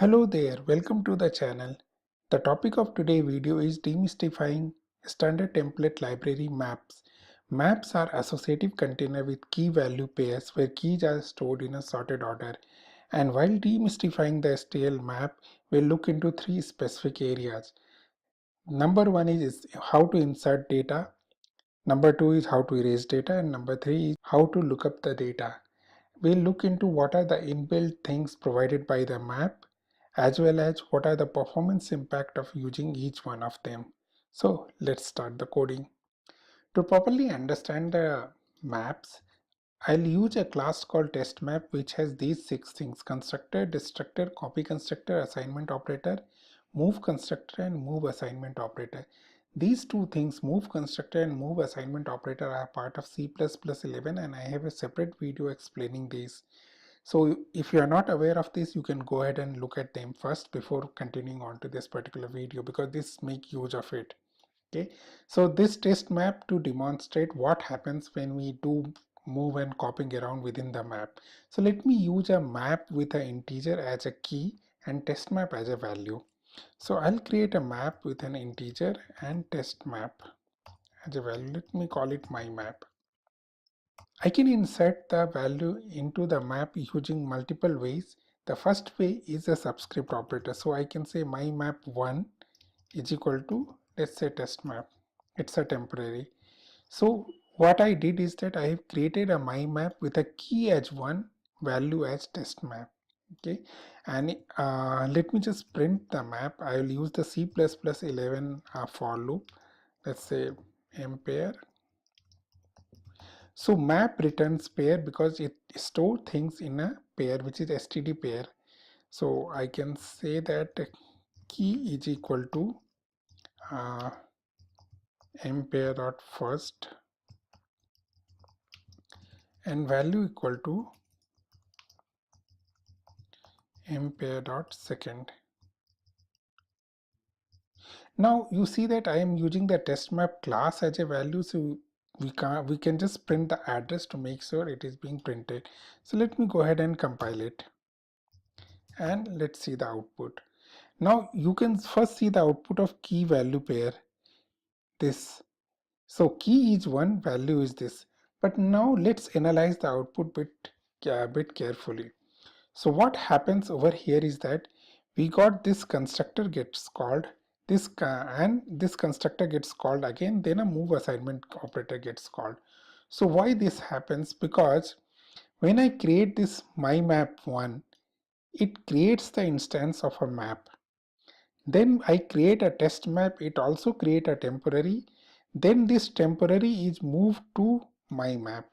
Hello there, welcome to the channel. The topic of today's video is demystifying standard template library maps. Maps are associative container with key value pairs where keys are stored in a sorted order. And while demystifying the STL map, we'll look into three specific areas. Number one is how to insert data. Number two is how to erase data. And number three is how to look up the data. We'll look into what are the inbuilt things provided by the map as well as what are the performance impact of using each one of them. So let's start the coding. To properly understand the maps, I'll use a class called testMap which has these six things: constructor, destructor, copy constructor, assignment operator, move constructor and move assignment operator. These two things, move constructor and move assignment operator, are part of C++11 and I have a separate video explaining these. So if you are not aware of this, you can go ahead and look at them first before continuing on to this particular video because this make use of it. Okay, so this test map to demonstrate what happens when we do move and copying around within the map. So let me use a map with an integer as a key and test map as a value. So I'll create a map with an integer and test map as a value. Let me call it my map. I can insert the value into the map using multiple ways. The first way is a subscript operator. So I can say my map 1 is equal to, let's say, test map. It's a temporary. So what I did is that I have created a my map with a key as 1, value as test map. Okay, and let me just print the map. I will use the C++11 for loop. Let's say mpair. So map returns pair because it stores things in a pair which is std pair. So I can say that key is equal to uh, mpair dot first and value equal to mpair dot second. Now you see that I am using the test map class as a value, so we can just print the address to make sure it is being printed. So let me go ahead and compile it and let's see the output. Now you can first see the output of key value pair, this. So key is 1, value is this. But now let's analyze the output bit carefully. So what happens over here is that we got this constructor gets called, and this constructor gets called again, then a move assignment operator gets called. So why this happens? Because when I create this my map 1, it creates the instance of a map. Then I create a test map, it also create a temporary. Then this temporary is moved to my map.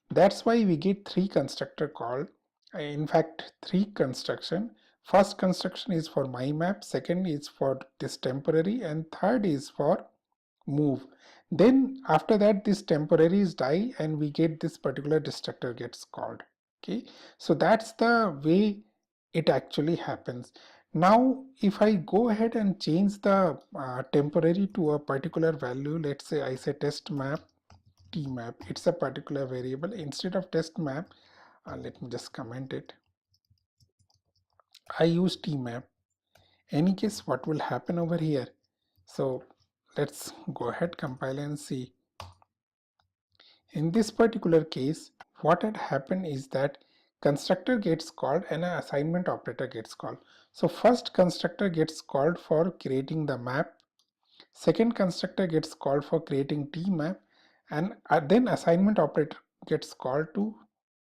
That's why we get three constructor called. In fact, three construction. First construction is for my map, second is for this temporary, and third is for move. Then after that this temporaries die and we get this particular destructor gets called. Okay, so that's the way it actually happens. Now if I go ahead and change the temporary to a particular value, let's say I say test map t map, it's a particular variable. Instead of test map, let me just comment it, I use t map. Any case, what will happen over here? So let's go ahead, compile and see. In this particular case, what had happened is that constructor gets called and an assignment operator gets called. So first constructor gets called for creating the map, second constructor gets called for creating tmap, and then assignment operator gets called to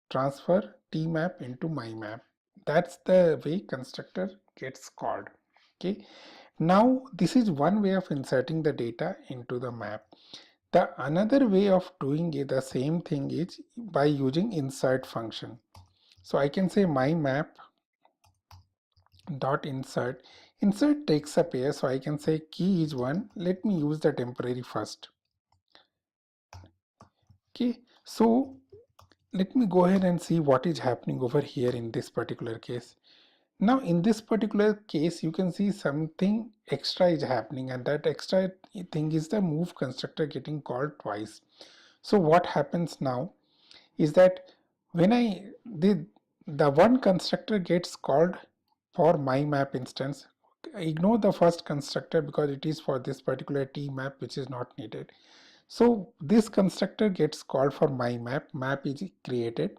transfer tmap into my map. That's the way constructor gets called. Okay. Now this is one way of inserting the data into the map. The another way of doing the same thing is by using insert function. So I can say my map dot insert. Insert takes a pair, so I can say key is 1. Let me use the temporary first. Okay, so let me go ahead and see what is happening over here in this particular case. Now in this particular case you can see something extra is happening, and that extra thing is the move constructor getting called twice. So what happens now is that when the one constructor gets called for my map instance. Ignore the first constructor because it is for this particular t map which is not needed. So this constructor gets called for my map. Map is created.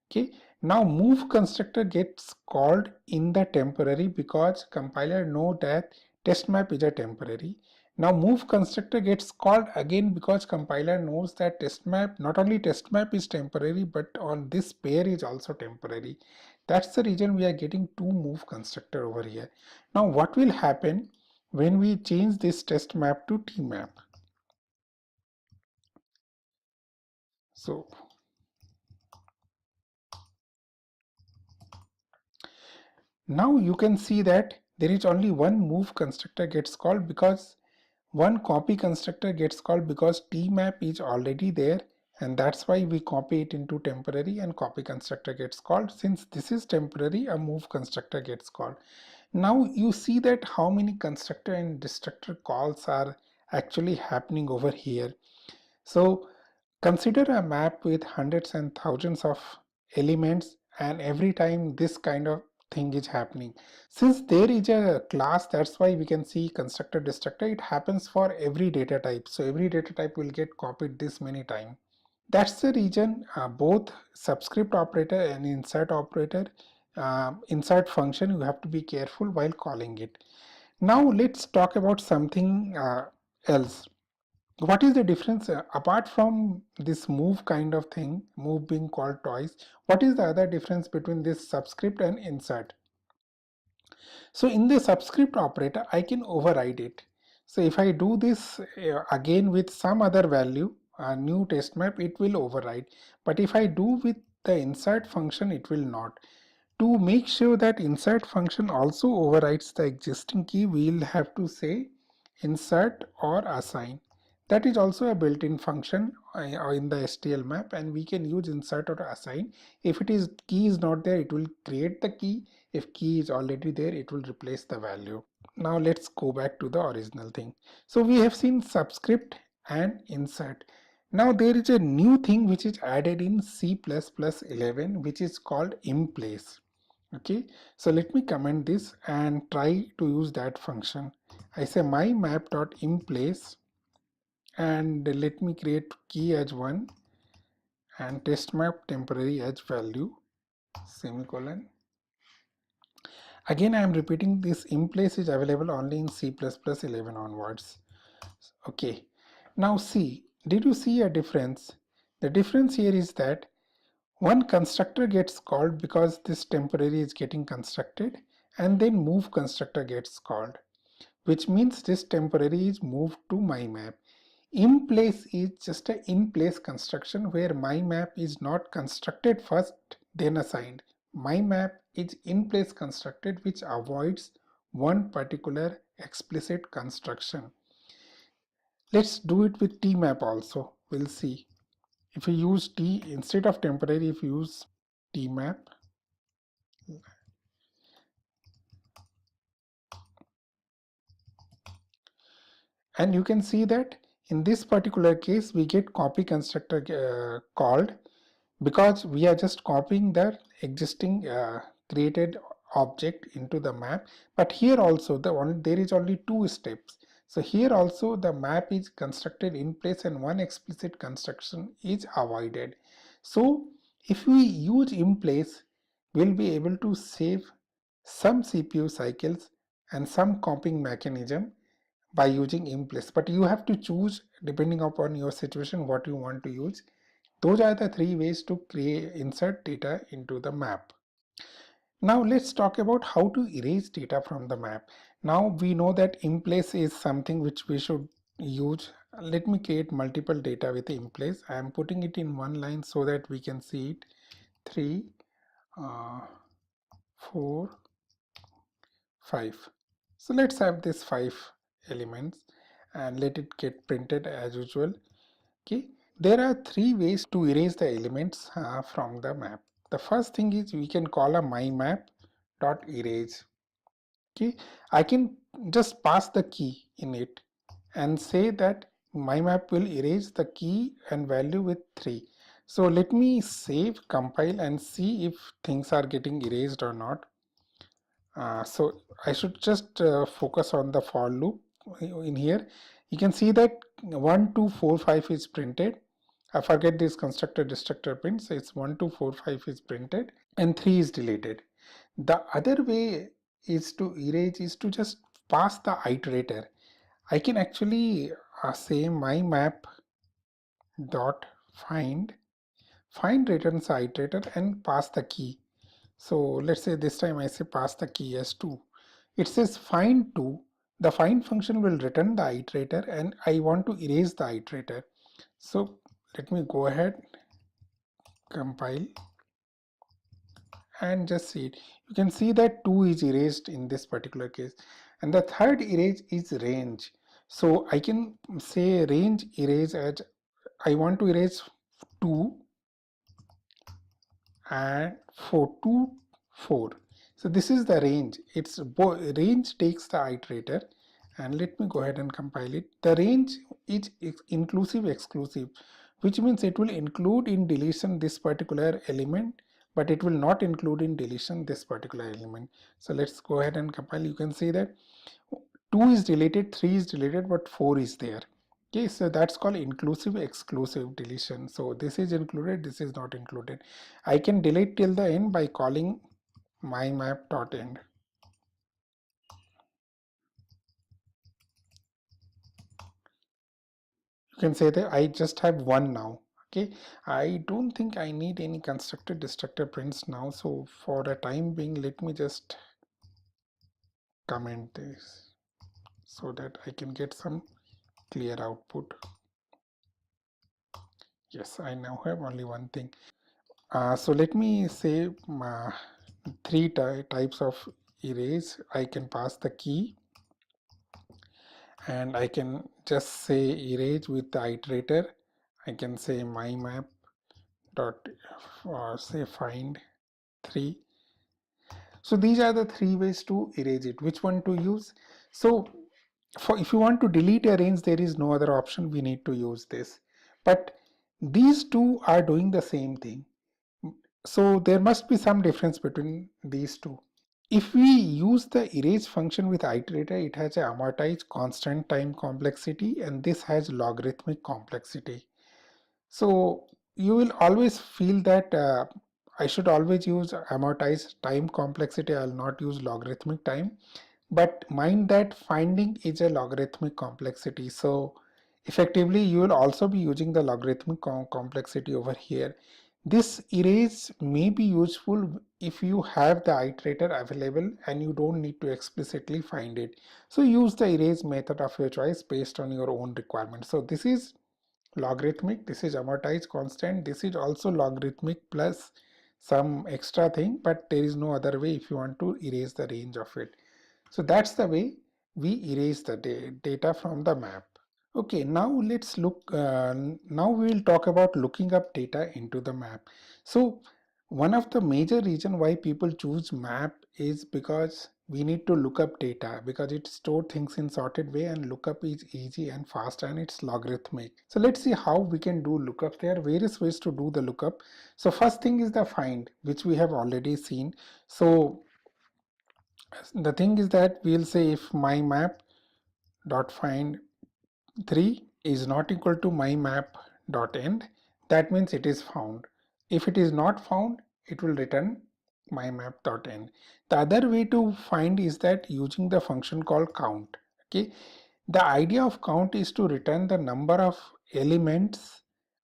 Okay, now move constructor gets called in the temporary because compiler know that test map is a temporary. Now move constructor gets called again because compiler knows that test map, not only test map is temporary, but on this pair is also temporary. That's the reason we are getting two move constructor over here. Now what will happen when we change this test map to t map? So now you can see that there is only one move constructor gets called because one copy constructor gets called because tmap is already there, and that's why we copy it into temporary and copy constructor gets called. Since this is temporary, a move constructor gets called. Now you see that how many constructor and destructor calls are actually happening over here. So consider a map with hundreds and thousands of elements, and every time this kind of thing is happening. Since there is a class, that's why we can see constructor destructor. It happens for every data type. So every data type will get copied this many times. That's the reason both subscript operator and insert operator, insert function, you have to be careful while calling it. Now let's talk about something else. What is the difference apart from this move kind of thing, move being called twice? What is the other difference between this subscript and insert? So in the subscript operator, I can override it. So if I do this again with some other value, a new test map, it will override. But if I do with the insert function, it will not. To make sure that insert function also overrides the existing key, we'll have to say insert or assign. That is also a built-in function in the STL map, and we can use insert or assign. If it is key is not there, it will create the key. If key is already there, it will replace the value. Now let's go back to the original thing. So we have seen subscript and insert. Now there is a new thing which is added in C++11, which is called emplace. Okay, so let me comment this and try to use that function. I say my map.emplace, and let me create key as 1 and test map temporary as value, semicolon. Again, I am repeating, this emplace is available only in C++11 onwards. Okay, now see, did you see a difference? The difference here is that one constructor gets called because this temporary is getting constructed, and then move constructor gets called, which means this temporary is moved to my map. In place is just a in place construction where my map is not constructed first then assigned. My map is in place constructed, which avoids one particular explicit construction. Let's do it with tmap also. We'll see. If you use t instead of temporary, if you use tmap, and you can see that in this particular case we get copy constructor called because we are just copying the existing created object into the map. But here also there is only two steps. So here also the map is constructed in place and one explicit construction is avoided. So if we use in place, we'll be able to save some CPU cycles and some copying mechanism by using in place. But you have to choose depending upon your situation what you want to use. Those are the three ways to insert data into the map. Now let's talk about how to erase data from the map. Now we know that emplace is something which we should use. Let me create multiple data with emplace. I am putting it in one line so that we can see it. 3, 4, 5. So let's have this 5 elements and let it get printed as usual. Okay, there are three ways to erase the elements from the map. The first thing is we can call a my map dot erase. Okay, I can just pass the key in it and say that my map will erase the key and value with 3. So let me save, compile and see if things are getting erased or not. So I should just focus on the for loop in here. You can see that 1, 2, 4, 5 is printed. I forget this constructor destructor print, so it's 1, 2, 4, 5 is printed and 3 is deleted. The other way is to erase is to just pass the iterator. I can actually say my map dot find returns the iterator and pass the key. So let's say this time I say pass the key as 2. It says find 2. The find function will return the iterator and I want to erase the iterator. So let me go ahead, compile and just see it. You can see that 2 is erased in this particular case. And the third erase is range. So I can say range erase as I want to erase 2 and 4, 2, 4. So this is the range. Its range takes the iterator, and let me go ahead and compile it. The range is inclusive exclusive, which means it will include in deletion this particular element, but it will not include in deletion this particular element. So let's go ahead and compile. You can see that 2 is deleted, 3 is deleted, but 4 is there. Okay, so that's called inclusive exclusive deletion. So this is included, this is not included. I can delete till the end by calling mymap.end. You can say that I just have one now. Okay, I don't think I need any constructor destructor prints now. So for the time being, let me just comment this so that I can get some clear output. Yes, I now have only one thing. So let me say three types of erase. I can pass the key and I can just say erase with the iterator. I can say my map dot say find 3. So these are the three ways to erase it. Which one to use? So for if you want to delete a range, there is no other option. We need to use this. But these two are doing the same thing. So there must be some difference between these two. If we use the erase function with iterator, it has a amortized constant time complexity and this has logarithmic complexity. So you will always feel that I should always use amortized time complexity. I will not use logarithmic time. But mind that finding is a logarithmic complexity. So effectively, you will also be using the logarithmic complexity over here. This erase may be useful if you have the iterator available and you don't need to explicitly find it. So use the erase method of your choice based on your own requirements. So this is logarithmic, this is amortized constant, this is also logarithmic plus some extra thing, but there is no other way if you want to erase the range of it. So that's the way we erase the data from the map. Okay, now let's look, now we will talk about looking up data into the map. So one of the major reason why people choose map is because we need to look up data because it stores things in sorted way and lookup is easy and fast and it's logarithmic. So let's see how we can do lookup. There are various ways to do the lookup. So first thing is the find, which we have already seen. So the thing is that we'll say if my map dot find 3 is not equal to my map dot end, that means it is found. If it is not found, it will return my map dot end. The other way to find is that using the function called count. Okay, the idea of count is to return the number of elements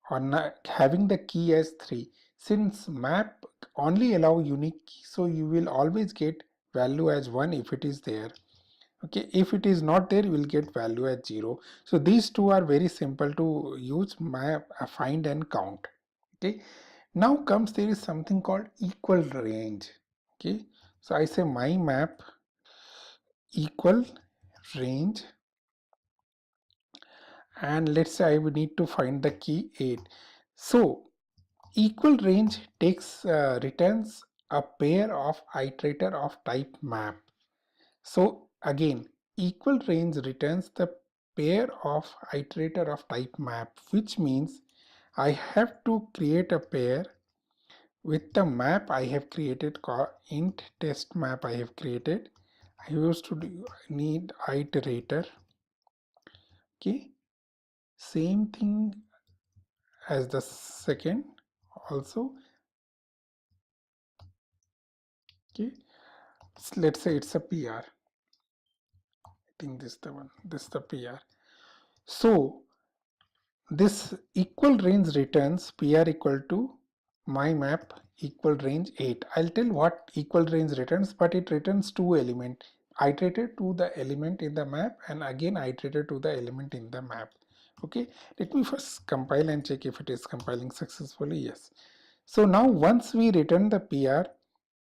on having the key as 3. Since map only allow unique key, so you will always get value as 1 if it is there. Okay, if it is not there, you will get value as 0. So these two are very simple to use, map, find and count. Okay, now comes there is something called equal range. Okay, so I say my map equal range and let's say I would need to find the key 8. So equal range takes returns a pair of iterator of type map. So again, equal range returns the pair of iterator of type map, which means I have to create a pair with the map I have created, int test map I have created, I used to need iterator. Okay, same thing as the second also. Okay, let's say it's a PR. I think this is the one. This is the PR. So this equal range returns PR equal to my map equal range 8. I'll tell what equal range returns, but it returns two elements. Iterated to the element in the map and again iterated to the element in the map. Okay, let me first compile and check if it is compiling successfully. Yes. So now once we return the PR,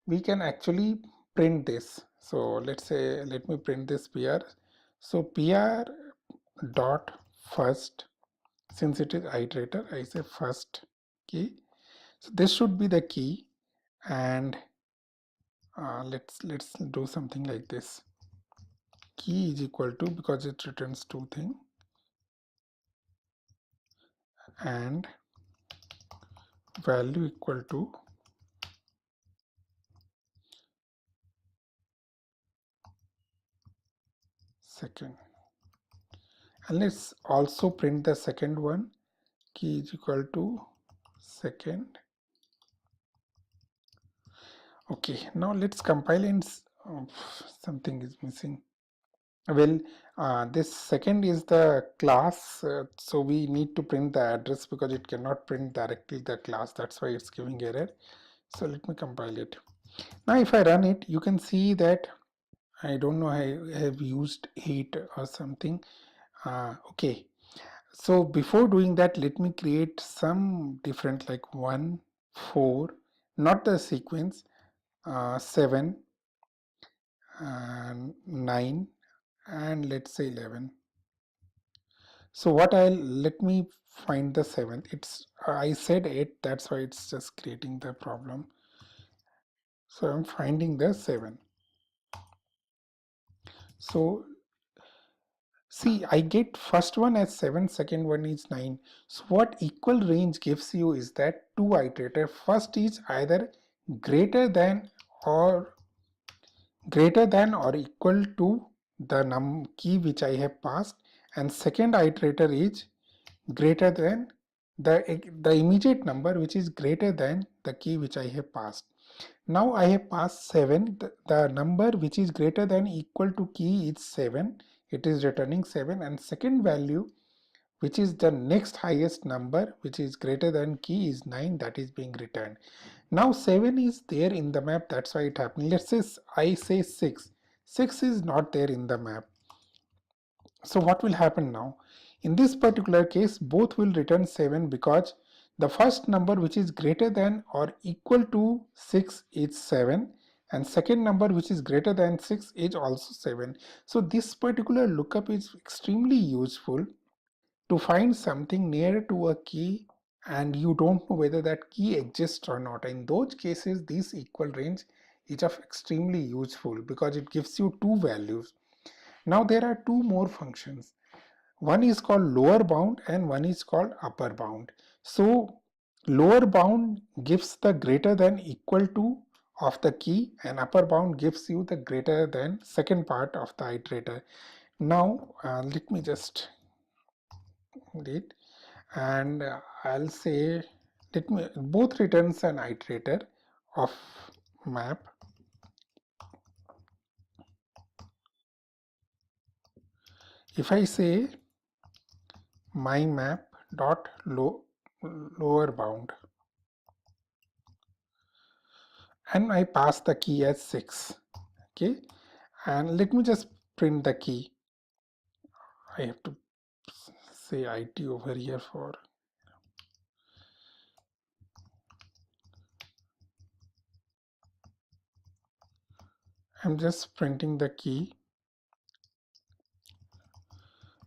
we can actually print this. So let's say, let me print this PR. So PR dot first, since it is iterator, I say first key. So this should be the key, and let's do something like this. Key is equal to, because it returns two things, and value equal to second. And let's also print the second one. Key is equal to second. Okay, now let's compile and something is missing. Well, this second is the class, so we need to print the address because it cannot print directly the class. That's why it's giving error. So let me compile it. Now if I run it, you can see that I don't know, I have used 8 or something. Okay, so before doing that, let me create some different, like 1, 4, not the sequence, 7 and 9, and let's say 11. So what let me find the 7th. It's I said 8, that's why it's just creating the problem. So I'm finding the 7. So see, I get first one as 7, second one is 9. So what equal range gives you is that two iterator. First is either greater than or equal to the key which I have passed, and second iterator is greater than the immediate number which is greater than the key which I have passed. Now I have passed 7. The number which is greater than equal to key is 7. It is returning 7, and second value which is the next highest number which is greater than key is 9, that is being returned. Now 7 is there in the map, that's why it happened. Let's say I say 6. 6 is not there in the map. So what will happen now? In this particular case, both will return 7 because the first number which is greater than or equal to 6 is 7, and second number which is greater than 6 is also 7. So this particular lookup is extremely useful to find something near to a key and you don't know whether that key exists or not. In those cases, this equal range is of extremely useful because it gives you two values. Now there are two more functions. One is called lower bound and one is called upper bound. So lower bound gives the greater than equal to of the key, and upper bound gives you the greater than second part of the iterator. Now let me just read, and I'll say, let me, both returns an iterator of map. If I say my map dot lower bound, and I pass the key as 6. Okay, and let me just print the key. I have to say IT over here for, I'm just printing the key.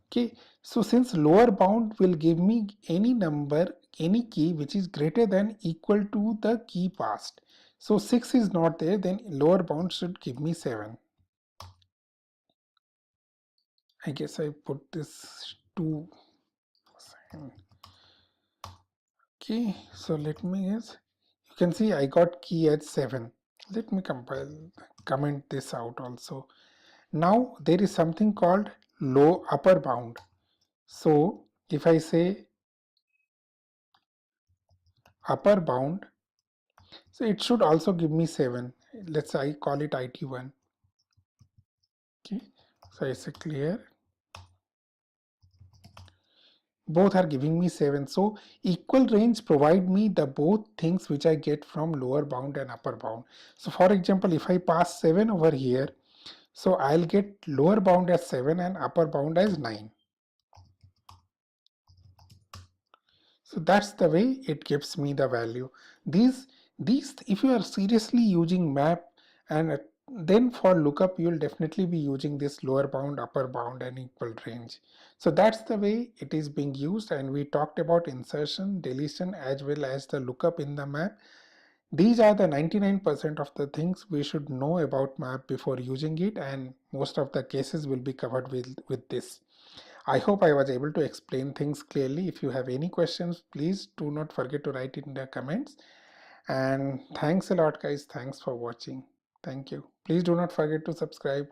Okay, so since lower bound will give me any number, any key which is greater than equal to the key passed. So 6 is not there, then lower bound should give me 7. I guess I put this 2. Okay, so let me guess. You can see I got key as 7. Let me comment this out also. Now there is something called low upper bound. So if I say upper bound, so it should also give me 7. Let's say I call it IT1. Okay, so I say clear. Both are giving me 7. So equal range provide me the both things which I get from lower bound and upper bound. So for example, if I pass 7 over here, so I'll get lower bound as 7 and upper bound as 9. So that's the way it gives me the value. These if you are seriously using map, and then for lookup you'll definitely be using this lower bound, upper bound and equal range. So that's the way it is being used, and we talked about insertion, deletion as well as the lookup in the map. These are the 99% of the things we should know about map before using it, and most of the cases will be covered with this. I hope I was able to explain things clearly. If you have any questions, please do not forget to write it in the comments. And thanks a lot, guys. Thanks for watching. Thank you. Please do not forget to subscribe.